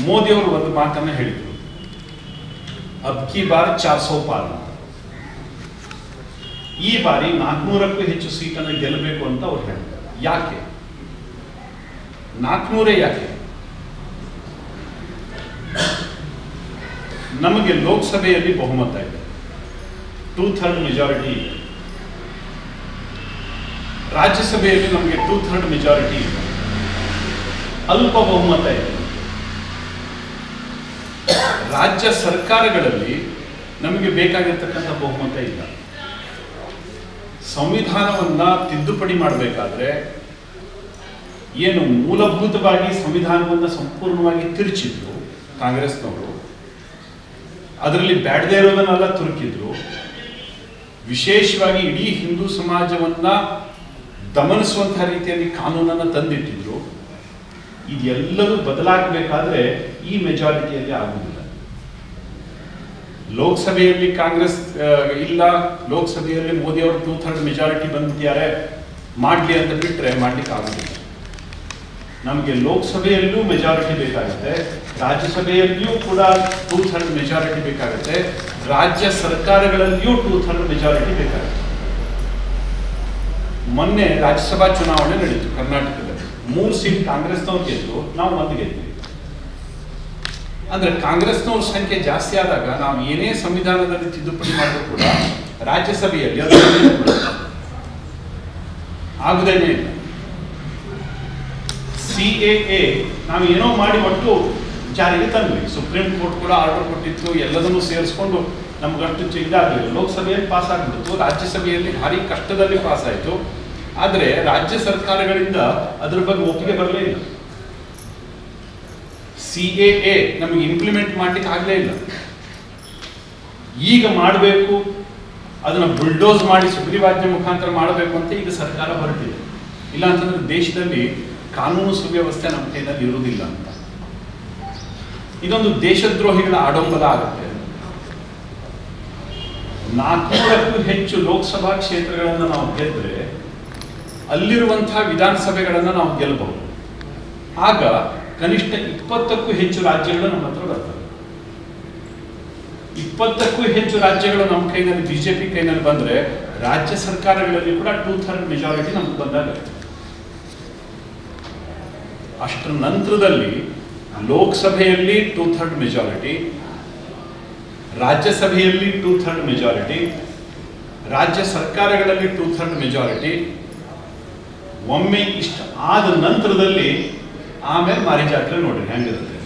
ಮೋದಿ ಅವರು ಒಂದು ಮಾತನ್ನ ಹೇಳಿದ್ರು, ಅಬ್ ಕಿ ಬಾರ್ 400 ಪಾರ್. ಈ ಬಾರಿ 400ಕ್ಕೂ ಹೆಚ್ಚು ಸೀಟನ್ನು ಗೆಲ್ಲಬೇಕು ಅಂತ ಅವ್ರು ಹೇಳಿದ್ದಾರೆ. ಯಾಕೆ 400 ಯಾಕೆ? ನಮಗೆ ಲೋಕಸಭೆಯಲ್ಲಿ ಬಹುಮತ ಇದೆ, 2/3 ಮೆಜಾರಿಟಿ ಇದೆ. ರಾಜ್ಯಸಭೆಯಲ್ಲಿ ನಮಗೆ 2/3 ಮೆಜಾರಿಟಿ ಇದೆ, ಅಲ್ಪ ಬಹುಮತ ಇದೆ. ರಾಜ್ಯ ಸರ್ಕಾರಗಳಲ್ಲಿ ನಮಗೆ ಬೇಕಾಗಿರ್ತಕ್ಕಂಥ ಬಹುಮತ ಇಲ್ಲ. ಸಂವಿಧಾನವನ್ನ ತಿದ್ದುಪಡಿ ಮಾಡಬೇಕಾದ್ರೆ ಏನು ಮೂಲಭೂತವಾಗಿ ಸಂವಿಧಾನವನ್ನ ಸಂಪೂರ್ಣವಾಗಿ ತಿರುಚಿದ್ರು ಕಾಂಗ್ರೆಸ್ನವರು, ಅದರಲ್ಲಿ ಬ್ಯಾಡದೇ ಇರೋದನ್ನೆಲ್ಲ ತುರುಕಿದ್ರು, ವಿಶೇಷವಾಗಿ ಇಡೀ ಹಿಂದೂ ಸಮಾಜವನ್ನ ದಮನಿಸುವಂತಹ ರೀತಿಯಲ್ಲಿ ಕಾನೂನನ್ನು ತಂದಿಟ್ಟಿದ್ರು. ಇದೆಲ್ಲವೂ ಬದಲಾಗಬೇಕಾದ್ರೆ ಈ ಮೆಜಾರಿಟಿಯಲ್ಲಿ ಆಗುವುದಿಲ್ಲ. ಲೋಕಸಭೆಯಲ್ಲಿ ಕಾಂಗ್ರೆಸ್ ಇಲ್ಲ, ಲೋಕಸಭೆಯಲ್ಲಿ ಮೋದಿ ಅವರು 2/3 ಮೆಜಾರಿಟಿ ಬಂದಿದ್ದಾರೆ, ಮಾಡಲಿ ಅಂತ ಬಿಟ್ಟರೆ ಮಾಡ್ಲಿಕ್ಕೆ ಆಗುದಿಲ್ಲ. ನಮಗೆ ಲೋಕಸಭೆಯಲ್ಲೂ ಮೆಜಾರಿಟಿ ಬೇಕಾಗುತ್ತೆ, ರಾಜ್ಯಸಭೆಯಲ್ಲಿಯೂ ಕೂಡ 2/3 ಮೆಜಾರಿಟಿ ಬೇಕಾಗುತ್ತೆ, ರಾಜ್ಯ ಸರ್ಕಾರಗಳಲ್ಲಿಯೂ 2/3 ಮೆಜಾರಿಟಿ ಬೇಕಾಗುತ್ತೆ. ಮೊನ್ನೆ ರಾಜ್ಯಸಭಾ ಚುನಾವಣೆ ನಡೀತು ಕರ್ನಾಟಕದಲ್ಲಿ, 3 ಸೀಟ್ ಕಾಂಗ್ರೆಸ್ನವ್ರು ಗೆದ್ದು, ನಾವು 1 ಗೆದ್ವಿ. ಅಂದ್ರೆ ಕಾಂಗ್ರೆಸ್ನವ್ರ ಸಂಖ್ಯೆ ಜಾಸ್ತಿ ಆದಾಗ ನಾವು ಏನೇ ಸಂವಿಧಾನದಲ್ಲಿ ತಿದ್ದುಪಡಿ ಮಾಡಿದ್ರು ಕೂಡ ರಾಜ್ಯಸಭೆಯಲ್ಲಿ ಅದು ಆಗುದೇನೇ ಇಲ್ಲ. CAA ನಾವು ಏನೋ ಮಾಡಿ ಒಟ್ಟು ಜಾರಿಗೆ ತಂದ್ವಿ, ಸುಪ್ರೀಂ ಕೋರ್ಟ್ ಕೂಡ ಆರ್ಡರ್ ಕೊಟ್ಟಿತ್ತು, ಎಲ್ಲದನ್ನು ಸೇರಿಸ್ಕೊಂಡು ನಮ್ಗಷ್ಟು ಇದಾಗಲಿಲ್ಲ. ಲೋಕಸಭೆಯಲ್ಲಿ ಪಾಸ್ ಆಗ್ಬಿಡ್ತು, ರಾಜ್ಯಸಭೆಯಲ್ಲಿ ಭಾರಿ ಕಷ್ಟದಲ್ಲಿ ಪಾಸ್ ಆಯಿತು. ಆದರೆ ರಾಜ್ಯ ಸರ್ಕಾರಗಳಿಂದ ಅದ್ರ ಬಗ್ಗೆ ಒಪ್ಪಿಗೆ ಬರಲೇ ಇಲ್ಲ. CAA ನಮಗೆ ಇಂಪ್ಲಿಮೆಂಟ್ ಮಾಡ್ಲಿಕ್ಕೆ ಆಗಲೇ ಇಲ್ಲ. ಈಗ ಮಾಡಬೇಕು, ಅದನ್ನ ಬುಲ್ಡೋಸ್ ಮಾಡಿ ಸುಗ್ರೀವಾಜ್ಞೆ ಮುಖಾಂತರ ಮಾಡಬೇಕು ಅಂತ ಈಗ ಸರ್ಕಾರ ಹೊರಟಿದೆ. ಇಲ್ಲ ಅಂತಂದ್ರೆ ದೇಶದಲ್ಲಿ ಕಾನೂನು ಸುವ್ಯವಸ್ಥೆ ನಮ್ಮ ಕೈಯಲ್ಲಿ ಇರುವುದಿಲ್ಲ ಅಂತ. ಇದೊಂದು ದೇಶದ್ರೋಹಿಗಳ ಆಡಂಬರ ಆಗುತ್ತೆ. 400ಕ್ಕೂ ಹೆಚ್ಚು ಲೋಕಸಭಾ ಕ್ಷೇತ್ರಗಳನ್ನು ನಾವು ಗೆದ್ರೆ ಅಲ್ಲಿರುವಂತಹ ವಿಧಾನಸಭೆಗಳನ್ನು ನಾವು ಗೆಲ್ಲಬಹುದು. ಆಗ ಕನಿಷ್ಠ 20ಕ್ಕೂ ಹೆಚ್ಚು ರಾಜ್ಯಗಳು ನಮ್ಮ ಹತ್ರ ಬರ್ತವೆ. 20ಕ್ಕೂ ಹೆಚ್ಚು ರಾಜ್ಯಗಳು ನಮ್ಮ ಕೈನಲ್ಲಿ, ಬಿಜೆಪಿ ಕೈನಲ್ಲಿ ಬಂದ್ರೆ ರಾಜ್ಯ ಸರ್ಕಾರಗಳಲ್ಲಿ ಕೂಡ 2/3 ಮೆಜಾರಿಟಿ ನಮ್ಗೆ ಬಂದಾಗ, ಅಷ್ಟರ ನಂತರದಲ್ಲಿ ಲೋಕಸಭೆಯಲ್ಲಿ 2/3 ಮೆಜಾರಿಟಿ, ರಾಜ್ಯಸಭೆಯಲ್ಲಿ 2/3 ಮೆಜಾರಿಟಿ, ರಾಜ್ಯ ಸರ್ಕಾರಗಳಲ್ಲಿ 2/3 ಮೆಜಾರಿಟಿ. ಒಮ್ಮೆ ಇಷ್ಟ ಆದ ನಂತರದಲ್ಲಿ ಆಮೇಲೆ ಮಾರಿ ಜಾತ್ರೆ ನೋಡ್ರಿ ಹೆಂಗಿರುತ್ತೆ.